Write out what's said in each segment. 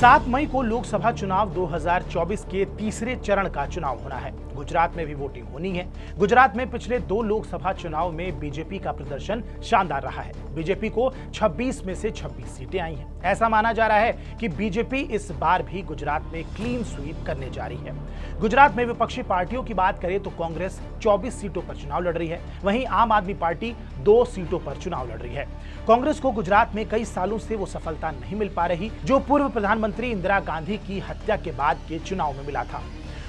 7 मई को लोकसभा चुनाव 2024 के तीसरे चरण का चुनाव होना है। गुजरात में भी वोटिंग होनी है। गुजरात में पिछले 2 लोकसभा चुनाव में बीजेपी का प्रदर्शन शानदार रहा है। बीजेपी को 26 में से 26 सीटें आई हैं। ऐसा माना जा रहा है कि बीजेपी इस बार भी गुजरात में क्लीन स्वीप करने जा रही है। गुजरात में विपक्षी पार्टियों की बात करें तो कांग्रेस 24 सीटों पर चुनाव लड़ रही है, वहीं आम आदमी पार्टी 2 सीटों पर चुनाव लड़ रही है। कांग्रेस को गुजरात में कई सालों से वो सफलता नहीं मिल पा रही जो पूर्व प्रधानमंत्री इंदिरा गांधी की हत्या के बाद के चुनाव में मिला था।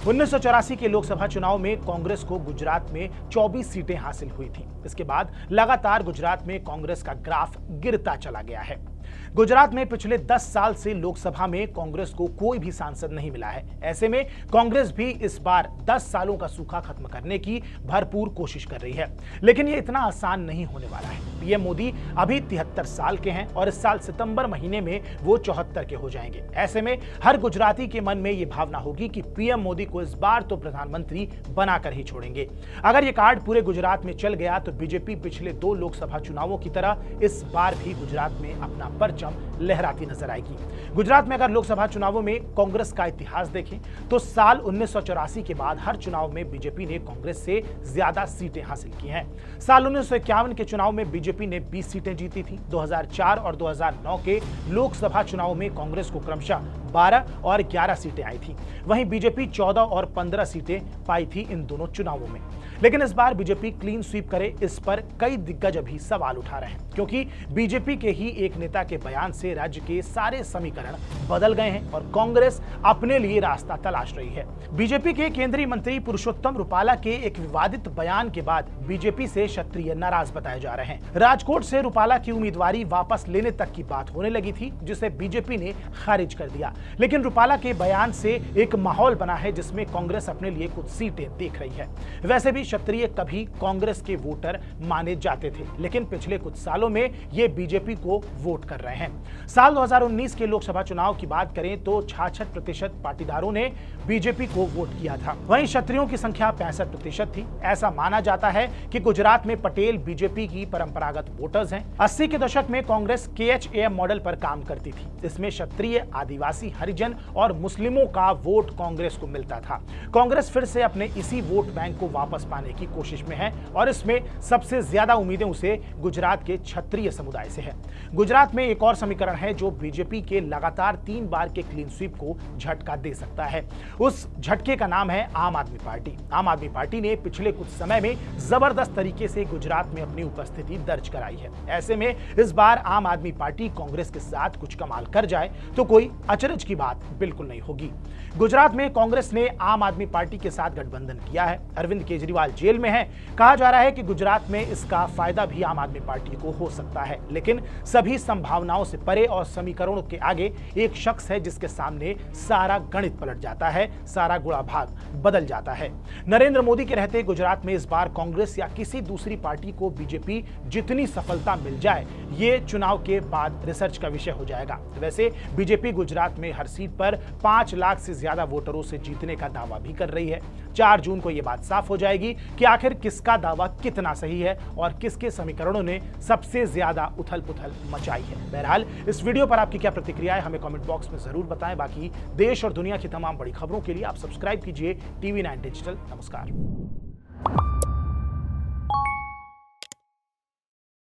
1984 के लोकसभा चुनाव में कांग्रेस को गुजरात में 24 सीटें हासिल हुई थीं। इसके बाद लगातार गुजरात में कांग्रेस का ग्राफ गिरता चला गया है। गुजरात में पिछले 10 साल से लोकसभा में कांग्रेस को कोई भी सांसद नहीं मिला है। ऐसे में कांग्रेस भी इस बार 10 सालों का सूखा खत्म करने की भरपूर कोशिश कर रही है, लेकिन ये इतना आसान नहीं होने वाला है। पीएम मोदी अभी 73 साल के हैं और इस साल सितंबर महीने में वो 74 के हो जाएंगे। ऐसे में हर गुजराती के मन में ये भावना होगी कि पीएम मोदी को इस बार तो प्रधानमंत्री बनाकर ही छोड़ेंगे। अगर ये कार्ड पूरे गुजरात में चल गया तो बीजेपी पिछले 2 लोकसभा चुनावों की तरह इस बार भी गुजरात में अपना परचम लहराती नजर आएगी। गुजरात में अगर लोकसभा चुनावों में कांग्रेस का इतिहास देखें तो साल 1984 के बाद हर चुनाव में बीजेपी ने कांग्रेस से ज्यादा सीटें हासिल की हैं। साल 1951 के चुनाव में बीजेपी ने 20 सीटें जीती थी। 2004 और 2009 के लोकसभा चुनाव में कांग्रेस को क्रमशः 12 और 11 सीटें आई थी। वहीं बीजेपी 14 और 15 सीटें पाई थी इन दोनों चुनावों में। लेकिन इस बार बीजेपी क्लीन स्वीप करे, इस पर कई दिग्गज अभी सवाल उठा रहे हैं, क्योंकि बीजेपी के ही एक नेता के बयान से राज्य के सारे समीकरण बदल गए हैं और कांग्रेस अपने लिए रास्ता तलाश रही है। बीजेपी के केंद्रीय मंत्री पुरुषोत्तम रुपाला के एक विवादित बयान के बाद बीजेपी से क्षत्रिय नाराज बताए जा रहे हैं। राजकोट से रुपाला की उम्मीदवारी वापस लेने तक की बात होने लगी थी, जिसे बीजेपी ने खारिज कर दिया। लेकिन रुपाला के बयान से एक माहौल बना है जिसमें कांग्रेस अपने लिए कुछ सीटें देख रही है। वैसे भी क्षत्रिय कभी कांग्रेस के वोटर माने जाते थे, लेकिन पिछले कुछ सालों में ये बीजेपी को वोट कर रहे हैं। साल 2019 के लोकसभा चुनाव की बात करें तो 66% पाटीदारों ने बीजेपी को वोट किया था। वहीं क्षत्रियों की संख्या 65% थी। ऐसा माना जाता है कि गुजरात में पटेल बीजेपी की परंपरागत वोटर्स हैं। 80 के दशक में कांग्रेस KHAM मॉडल पर काम करती थी। इसमें क्षत्रिय, आदिवासी, हरिजन और मुस्लिमों का वोट कांग्रेस को मिलता था। कांग्रेस फिर से अपने इसी वोट बैंक को वापस पाने की कोशिश में है और इसमें सबसे ज्यादा उम्मीदें उसे गुजरात के क्षत्रिय समुदाय से है। गुजरात में एक और समीकरण है जो बीजेपी के लगातार 3 बार के क्लीन स्वीप को झटका दे सकता है। उस झटके का नाम है आम आदमी पार्टी। आम आदमी पार्टी ने पिछले कुछ समय में जबरदस्त तरीके से गुजरात में अपनी उपस्थिति दर्ज कराई है। ऐसे में इस बार आम आदमी पार्टी कांग्रेस के साथ कुछ कमाल कर जाए तो कोई अचरज की बात बिल्कुल नहीं होगी। गुजरात में कांग्रेस ने आम आदमी पार्टी के साथ गठबंधन किया है। अरविंद केजरीवाल जेल में है। कहा जा रहा है कि गुजरात में इसका फायदा भी आम आदमी पार्टी को हो सकता है, लेकिन सभी संभावनाओं से परे और समीकरणों के आगे एक शख्स है जिसके सामने सारा गणित पलट जाता है, सारा गुणा भाग बदल जाता है। नरेंद्र मोदी के रहते गुजरात में इस बार कांग्रेस या किसी दूसरी पार्टी को बीजेपी जितनी सफलता मिल जाए, ये चुनाव के बाद रिसर्च का विषय हो जाएगा। वैसे बीजेपी गुजरात में हर सीट पर 5 लाख से ज्यादा वोटरों से जीतने का दावा भी कर रही है। 4 जून को यह बात साफ हो जाएगी कि आखिर किसका दावा कितना सही है और किसके समीकरणों ने सबसे ज्यादा उथल पुथल मचाई है। बहरहाल इस वीडियो पर आपकी क्या प्रतिक्रिया है हमें कमेंट बॉक्स में जरूर बताएं। बाकी देश और दुनिया की तमाम बड़ी खबरों के लिए आप सब्सक्राइब कीजिए TV9 डिजिटल। नमस्कार।